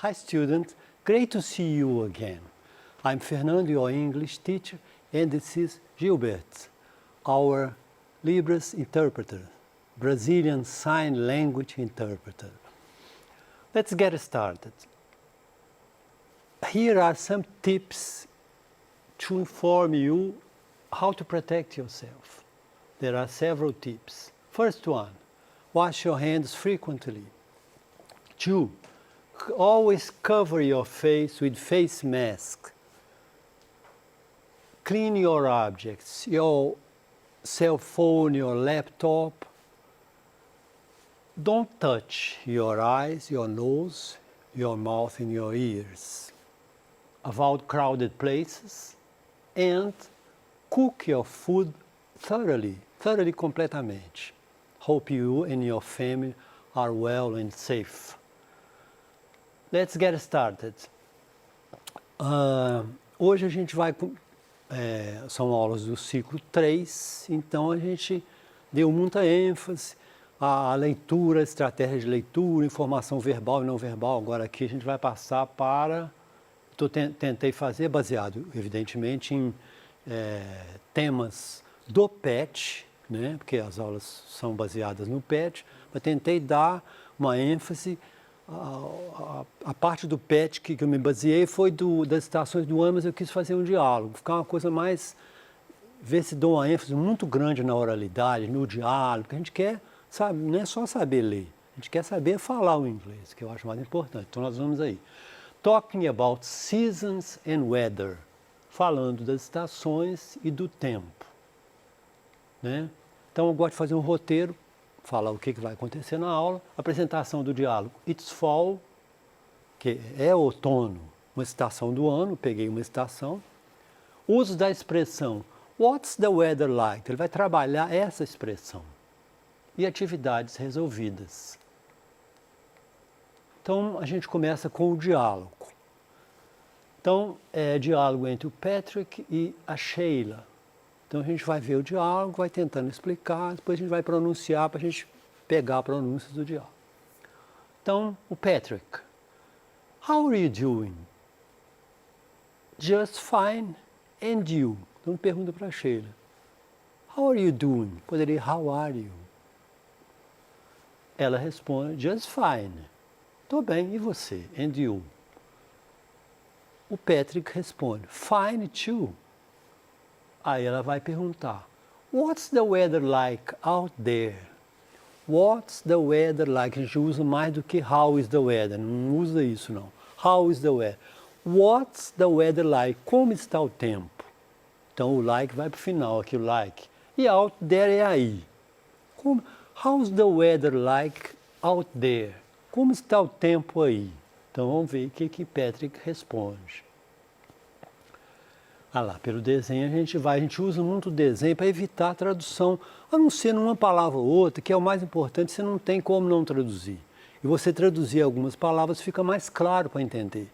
Hi student, great to see you again. I'm Fernando, your English teacher, and this is Gilbert, our Libras interpreter, Brazilian Sign Language interpreter. Let's get started. Here are some tips to inform you how to protect yourself. There are several tips. First one, wash your hands frequently. 2, always cover your face with face mask. Clean your objects, your cell phone, your laptop. Don't touch your eyes, your nose, your mouth and your ears. Avoid crowded places and cook your food thoroughly completamente. Hope you and your family are well and safe. Let's get started. Hoje a gente vai, são aulas do ciclo 3, então a gente deu muita ênfase à leitura, estratégia de leitura, informação verbal e não verbal. Agora aqui a gente vai passar para, tentei fazer baseado evidentemente em temas do PET, né? Porque as aulas são baseadas no PET, mas tentei dar uma ênfase. A parte do PET que eu me baseei foi das estações do ano, mas eu quis fazer um diálogo, ficar uma coisa mais, ver se dou uma ênfase muito grande na oralidade, no diálogo, porque a gente quer, sabe, não é só saber ler, a gente quer saber falar o inglês, que eu acho mais importante. Então nós vamos aí. Talking about seasons and weather, falando das estações e do tempo, né? Então eu gosto de fazer um roteiro, falar o que vai acontecer na aula, apresentação do diálogo. It's fall, que é outono, uma estação do ano, peguei uma estação. Uso da expressão what's the weather like? Ele vai trabalhar essa expressão. E atividades resolvidas. Então a gente começa com o diálogo. Então é diálogo entre o Patrick e a Sheila. Então a gente vai ver o diálogo, vai tentando explicar, depois a gente vai pronunciar para a gente pegar a pronúncia do diálogo. Então, o Patrick. How are you doing? Just fine. And you? Então pergunta para a Sheila. How are you doing? Poderia, how are you? Ela responde, just fine. Estou bem, e você? And you? O Patrick responde, fine too. Aí ela vai perguntar, what's the weather like out there? What's the weather like? A gente usa mais do que how is the weather, não usa isso não. How is the weather? What's the weather like? Como está o tempo? Então o like vai para o final aqui, o like. E out there é aí. How's the weather like out there? Como está o tempo aí? Então vamos ver o que Patrick responde. Ah lá, pelo desenho a gente usa muito o desenho para evitar a tradução, a não ser numa palavra ou outra, que é o mais importante, você não tem como não traduzir. E você traduzir algumas palavras fica mais claro para entender.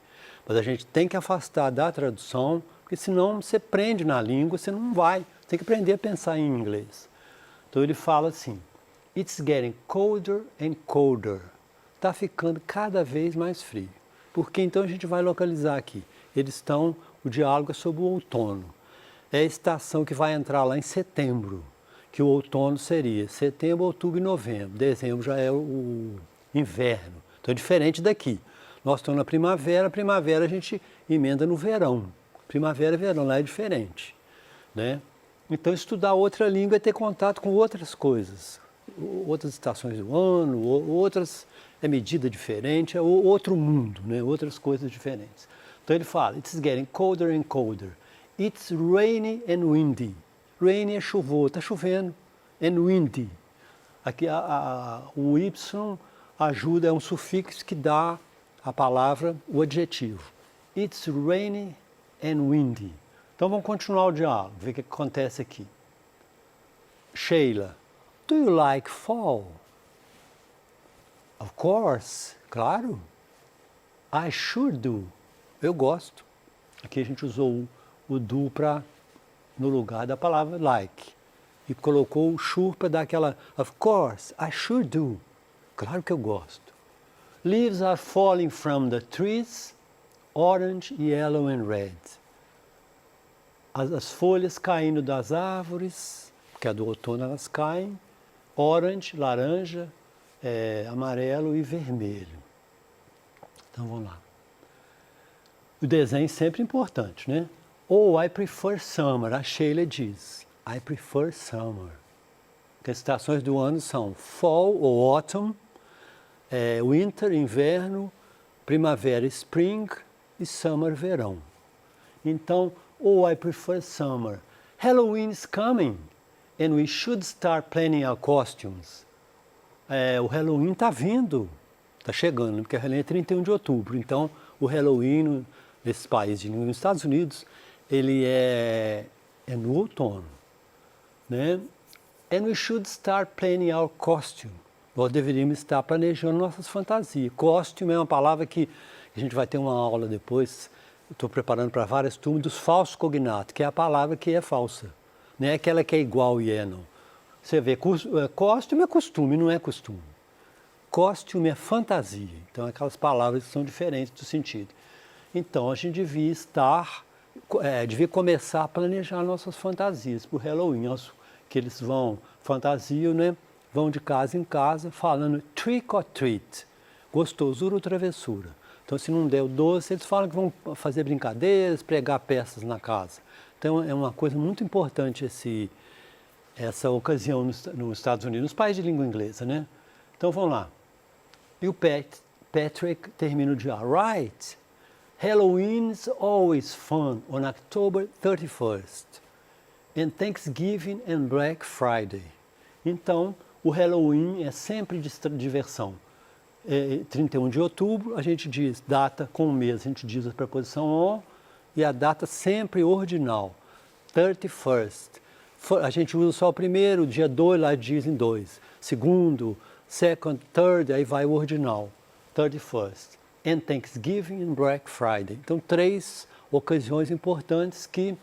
Mas a gente tem que afastar da tradução, porque senão você prende na língua, você não vai. Tem que aprender a pensar em inglês. Então ele fala assim, it's getting colder and colder. Está ficando cada vez mais frio. Porque então a gente vai localizar aqui. O diálogo é sobre o outono. É a estação que vai entrar lá em setembro, que o outono seria setembro, outubro e novembro. Dezembro já é o inverno. Então é diferente daqui. Nós estamos na primavera, a gente emenda no verão. Primavera e verão, lá é diferente, né? Então estudar outra língua é ter contato com outras coisas. Outras estações do ano, outras, medida diferente, é outro mundo, né? Outras coisas diferentes. Então ele fala, it's getting colder and colder. It's rainy and windy. Rainy é chuvoso, está chovendo. And windy. Aqui o Y ajuda, é um sufixo que dá à palavra o adjetivo. It's rainy and windy. Então vamos continuar o diálogo, ver o que acontece aqui. Sheila, do you like fall? Of course, claro. I sure do. Eu gosto. Aqui a gente usou o do no lugar da palavra like. E colocou o sure para dar aquela, of course, I sure do. Claro que eu gosto. Leaves are falling from the trees, orange, yellow and red. As folhas caindo das árvores, que é do outono elas caem, orange, laranja, amarelo e vermelho. Então vamos lá. O desenho é sempre importante, né? Oh, I prefer summer. A Sheila diz. I prefer summer. Porque as estações do ano são fall ou autumn, winter, inverno, primavera, spring e summer, verão. Então, oh, I prefer summer. Halloween is coming and we should start planning our costumes. O Halloween está vindo, está chegando, porque o Halloween é 31 de outubro. Então, o Halloween, nesses países, nos Estados Unidos, ele é no outono, né? And we should start planning our costume. Nós deveríamos estar planejando nossas fantasias. Costume é uma palavra que a gente vai ter uma aula depois. Estou preparando para várias turmas dos falsos cognatos, que é a palavra que é falsa. Não é aquela que é igual e não. Você vê, costume é costume, não é costume. Costume é fantasia. Então, aquelas palavras que são diferentes do sentido. Então, a gente devia começar a planejar nossas fantasias para o Halloween. Que eles fantasiam, né? Vão de casa em casa falando trick or treat, gostosura ou travessura. Então, se não der o doce, eles falam que vão fazer brincadeiras, pregar peças na casa. Então, é uma coisa muito importante essa ocasião nos Estados Unidos, nos países de língua inglesa, né? Então, vamos lá. E o Patrick termina o dia. Right. Halloween is always fun on October 31st. And Thanksgiving and Black Friday. Então, o Halloween é sempre diversão. 31 de outubro, a gente diz data com o mês, a gente diz a preposição on, e a data sempre ordinal, 31st. A gente usa só o primeiro, dia 2, lá dizem 2. Segundo, second, third, aí vai o ordinal, 31st. And Thanksgiving and Black Friday. Então, 3 ocasiões importantes que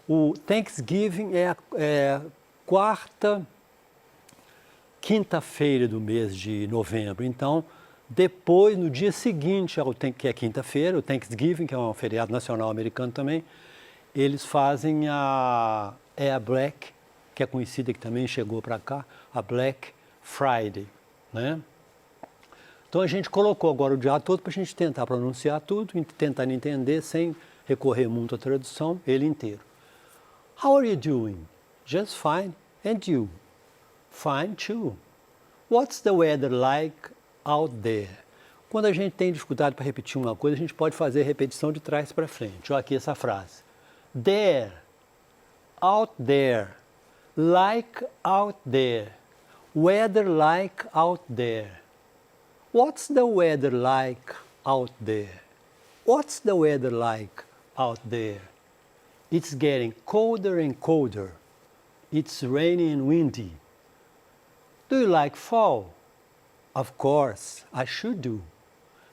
o Thanksgiving é a quarta quinta-feira do mês de novembro. Então, depois, no dia seguinte, que é quinta-feira, o Thanksgiving, que é um feriado nacional americano também, eles fazem a Black, que é conhecida, que também chegou para cá, a Black Friday, né? Então, a gente colocou agora o dia todo para a gente tentar pronunciar tudo, tentar entender, sem recorrer muito à tradução, ele inteiro. How are you doing? Just fine. And you? Fine too. What's the weather like out there? Quando a gente tem dificuldade para repetir uma coisa, a gente pode fazer repetição de trás para frente. Olha aqui essa frase. There. Out there. Like out there. Weather like out there. What's the weather like out there? What's the weather like out there? It's getting colder and colder. It's rainy and windy. Do you like fall? Of course, I should do.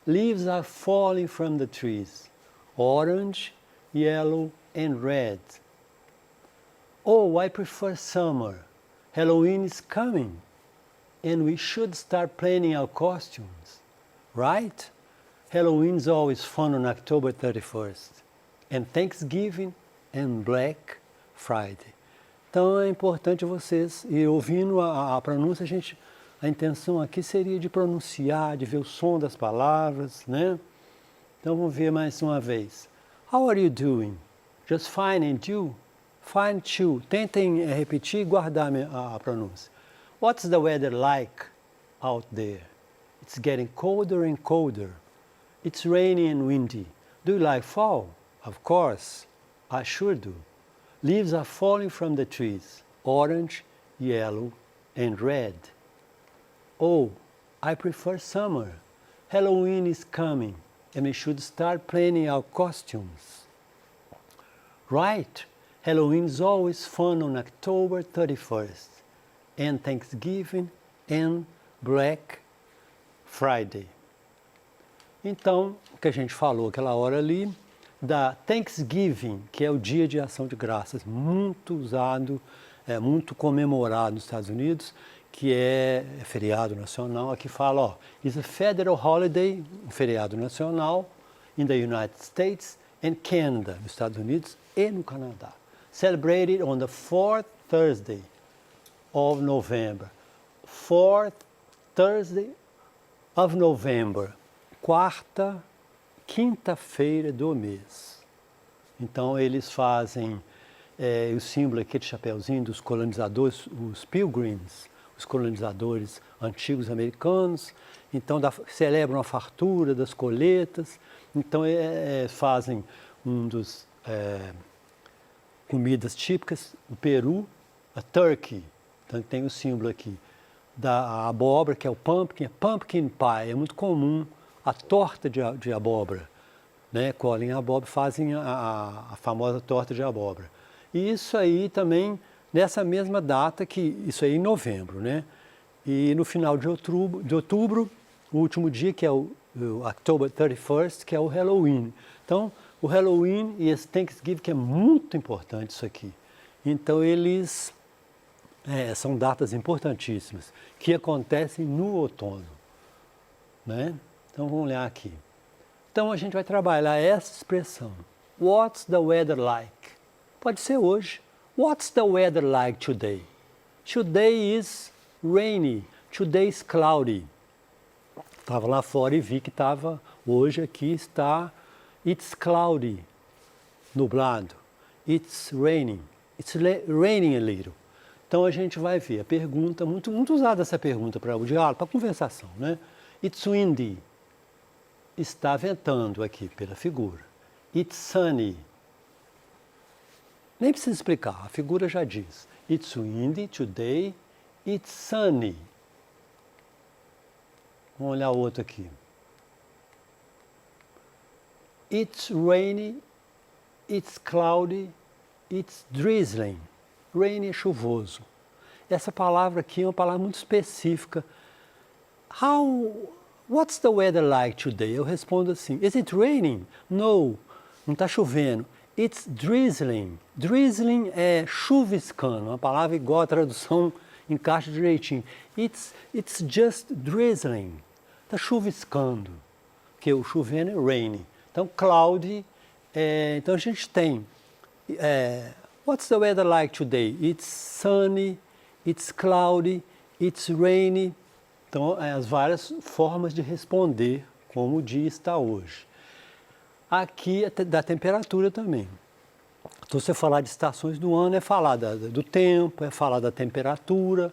Leaves are falling from the trees. Orange, yellow and red. Oh, I prefer summer. Halloween is coming. And we should start planning our costumes. Right? Halloween is always fun on October 31st. And Thanksgiving and Black Friday. Então é importante vocês, e ouvindo a pronúncia, a intenção aqui seria de pronunciar, de ver o som das palavras, né? Então vamos ver mais uma vez. How are you doing? Just fine, and you? Fine too. Tentem repetir e guardar a pronúncia. What's the weather like out there? It's getting colder and colder. It's rainy and windy. Do you like fall? Of course, I sure do. Leaves are falling from the trees, orange, yellow and red. Oh, I prefer summer. Halloween is coming and we should start planning our costumes. Right, Halloween is always fun on October 31st. And Thanksgiving and Black Friday. Então, o que a gente falou aquela hora ali, da Thanksgiving, que é o dia de ação de graças, muito usado, muito comemorado nos Estados Unidos, que é feriado nacional. Aqui fala, ó, is a federal holiday, um feriado nacional, in the United States and Canada, nos Estados Unidos e no Canadá. Celebrated on the fourth Thursday of November. Fourth Thursday of November. Quinta-feira do mês. Então, eles fazem o símbolo aqui de chapeuzinho dos colonizadores, os Pilgrims, os colonizadores antigos americanos. Então, celebram a fartura das colheitas. Então, fazem um dos comidas típicas do Peru, a turkey. Então, tem o símbolo aqui da abóbora, que é o pumpkin pie. É muito comum a torta de abóbora, né? Colhem a abóbora, fazem a famosa torta de abóbora. E isso aí também, nessa mesma data, isso aí em novembro, né? E no final de outubro, o último dia, que é o October 31st, que é o Halloween. Então, o Halloween e esse Thanksgiving, que é muito importante isso aqui. Então, eles são datas importantíssimas, que acontecem no outono, né? Então, vamos olhar aqui. Então, a gente vai trabalhar essa expressão. What's the weather like? Pode ser hoje. What's the weather like today? Today is rainy. Today is cloudy. Estava lá fora e vi que estava, hoje aqui está, it's cloudy, nublado. It's raining. It's raining a little. Então, a gente vai ver a pergunta, muito usada essa pergunta para o diálogo, para a conversação, né? It's windy. Está ventando aqui pela figura. It's sunny. Nem precisa explicar, a figura já diz. It's windy today, it's sunny. Vamos olhar o outro aqui. It's rainy, it's cloudy, it's drizzling. Rainy é chuvoso. Essa palavra aqui é uma palavra muito específica. What's the weather like today? Eu respondo assim, is it raining? No, não está chovendo. It's drizzling. Drizzling é chuviscando, uma palavra igual à tradução, encaixa direitinho. It's just drizzling. Está chuviscando, porque o chovendo é rainy. Então, cloudy, então a gente tem, what's the weather like today? It's sunny, it's cloudy, it's rainy. Então, as várias formas de responder como o dia está hoje. Aqui da temperatura também. Então, você falar de estações do ano é falar do tempo, é falar da temperatura.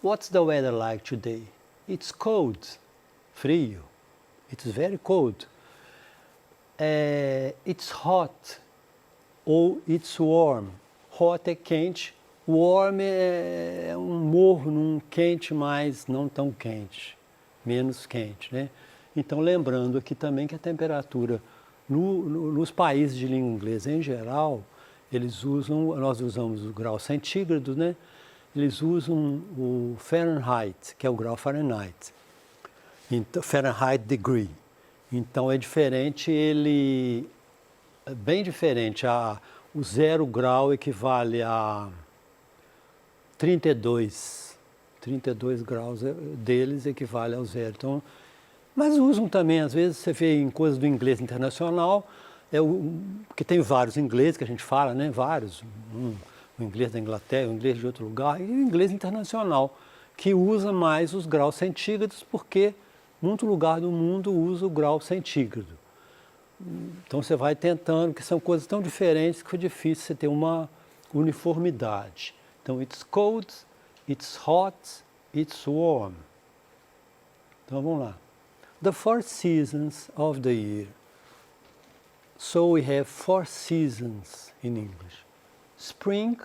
What's the weather like today? It's cold, frio. It's very cold. It's hot ou it's warm. Hot é quente, warm é um morno, quente, mas não tão quente, menos quente, né? Então, lembrando aqui também que a temperatura nos países de língua inglesa em geral, nós usamos o grau centígrado, né? Eles usam o Fahrenheit, que é o grau Fahrenheit. Então, Fahrenheit degree. Então, é diferente, é bem diferente. O 0 grau equivale a 32. 32 graus deles equivale ao 0. Então, mas usam também, às vezes você vê em coisas do inglês internacional, porque tem vários ingleses que a gente fala, né? Vários. O inglês da Inglaterra, o inglês de outro lugar, e o inglês internacional, que usa mais os graus centígrados, porque muito lugar do mundo usa o grau centígrado. Então você vai tentando, que são coisas tão diferentes que foi difícil você ter uma uniformidade. Então, it's cold, it's hot, it's warm. Então vamos lá. The 4 seasons of the year. So we have 4 seasons in English. Spring,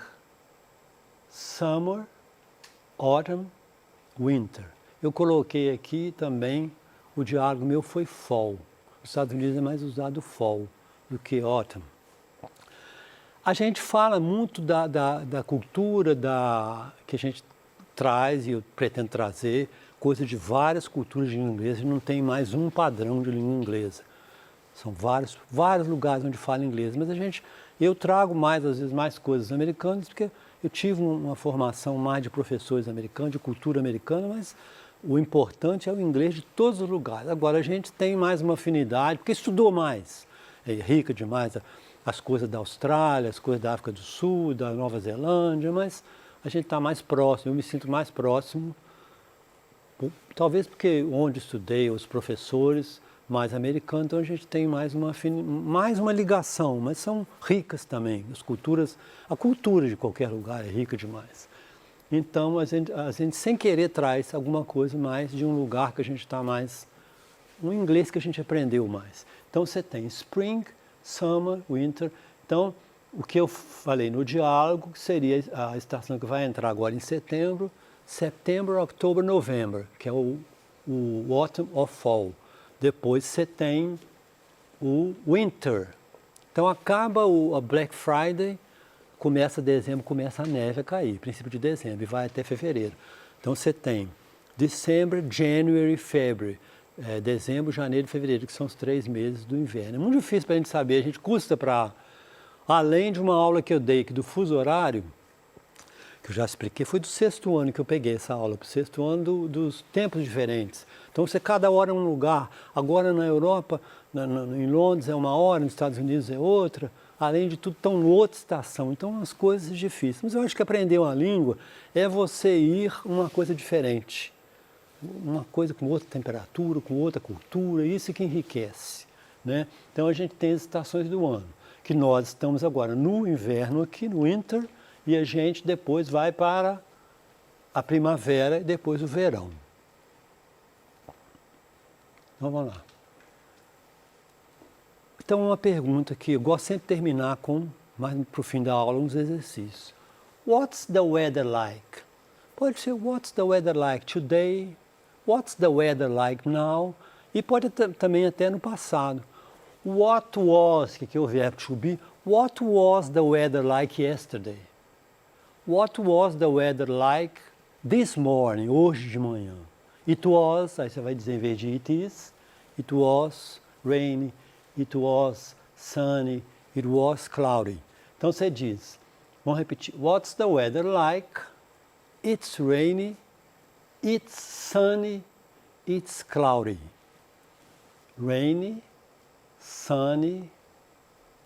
summer, autumn, winter. Eu coloquei aqui também, o diálogo meu foi fall. Nos Estados Unidos é mais usado fall do que autumn. A gente fala muito da cultura que a gente traz, e eu pretendo trazer, coisa de várias culturas de língua inglesa, não tem mais um padrão de língua inglesa. São vários lugares onde fala inglês, mas eu trago mais, às vezes, mais coisas americanas, porque Eu tive uma formação mais de professores americanos, de cultura americana, mas o importante é o inglês de todos os lugares. Agora a gente tem mais uma afinidade, porque estudou mais. É rica demais as coisas da Austrália, as coisas da África do Sul, da Nova Zelândia, mas a gente está mais próximo, eu me sinto mais próximo, talvez porque onde estudei, os professores mais americanos, então a gente tem mais uma ligação, mas são ricas também, a cultura de qualquer lugar é rica demais. Então a gente sem querer traz alguma coisa mais de um lugar que a gente está mais, um inglês que a gente aprendeu mais. Então você tem Spring, Summer, Winter. Então o que eu falei no diálogo seria a estação que vai entrar agora em setembro, September, October, November, que é o Autumn or Fall. Depois você tem o Winter. Então acaba a Black Friday, começa dezembro, começa a neve a cair, princípio de dezembro, e vai até fevereiro. Então você tem December, January, February, dezembro, janeiro e fevereiro, que são os 3 meses do inverno. É muito difícil para a gente saber, a gente custa para, além de uma aula que eu dei aqui do fuso horário, que eu já expliquei, foi do 6º ano que eu peguei essa aula, para o 6º ano dos tempos diferentes. Então você cada hora é um lugar, agora na Europa, em Londres é uma hora, nos Estados Unidos é outra, além de tudo estão em outra estação, então as coisas difíceis. Mas eu acho que aprender uma língua é você ir uma coisa diferente, uma coisa com outra temperatura, com outra cultura, isso que enriquece, né? Então a gente tem as estações do ano, que nós estamos agora no inverno aqui, no winter, e a gente depois vai para a primavera e depois o verão. Então vamos lá. Então uma pergunta que eu gosto sempre de terminar com, mais para o fim da aula, uns exercícios. What's the weather like? Pode ser what's the weather like today? What's the weather like now? E pode também até no passado. What was, que é o verbo to be, what was the weather like yesterday? What was the weather like this morning, hoje de manhã? It was, aí você vai dizer em vez de it was rainy, it was sunny, it was cloudy. Então você diz, vamos repetir, what's the weather like? It's rainy, it's sunny, it's cloudy. Rainy, sunny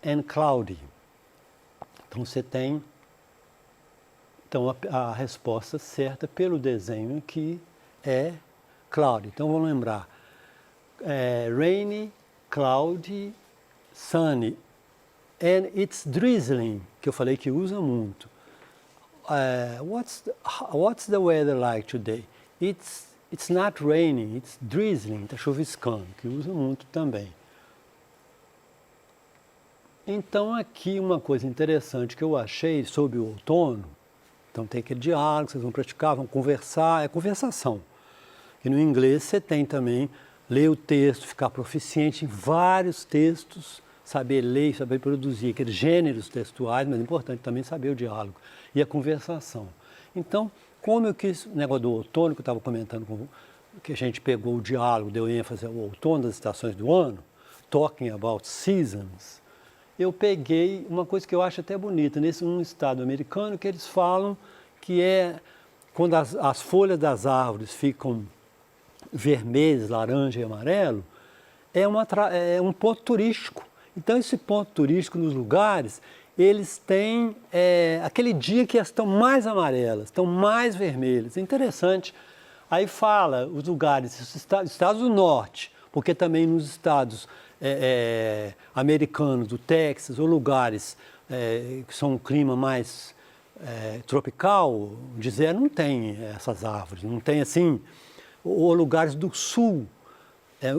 and cloudy. Então você tem a resposta certa pelo desenho aqui é cloudy. Então vamos lembrar, rainy, cloudy, sunny, and it's drizzling, que eu falei que usa muito. What's the weather like today? It's not raining, it's drizzling, está chuviscando, que usa muito também. Então aqui uma coisa interessante que eu achei sobre o outono, então tem aquele diálogo, vocês vão praticar, vão conversar, é conversação. E no inglês você tem também ler o texto, ficar proficiente em vários textos, saber ler, saber produzir aqueles gêneros textuais, mas é importante também saber o diálogo e a conversação. Então, como eu quis, o negócio do outono que eu estava comentando, que a gente pegou o diálogo, deu ênfase ao outono das estações do ano, talking about seasons, eu peguei uma coisa que eu acho até bonita, nesse um estado americano, que eles falam que é quando as folhas das árvores ficam vermelhas, laranja e amarelo, é um ponto turístico. Então esse ponto turístico nos lugares, eles têm aquele dia que elas estão mais amarelas, estão mais vermelhas. Interessante. Aí fala os lugares, os estados do norte, porque também nos estados americanos, do Texas, ou lugares que são um clima mais tropical, dizer, não tem essas árvores, não tem assim, ou lugares do sul,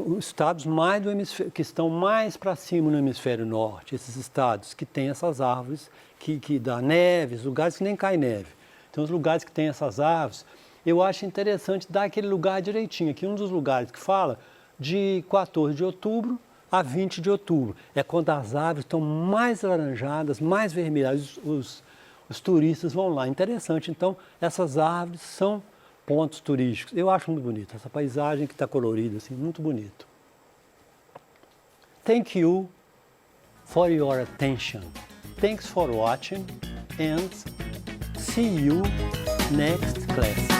os estados mais do hemisfério, que estão mais para cima no hemisfério norte, esses estados que têm essas árvores, que dá neve, lugares que nem cai neve. Então, os lugares que têm essas árvores, eu acho interessante dar aquele lugar direitinho. Aqui um dos lugares que fala de 14 de outubro a 20 de outubro. É quando as árvores estão mais laranjadas, mais vermelhas, os turistas vão lá. Interessante, então, essas árvores são pontos turísticos. Eu acho muito bonito, essa paisagem que está colorida, assim, muito bonito. Thank you for your attention. Thanks for watching and See you next class.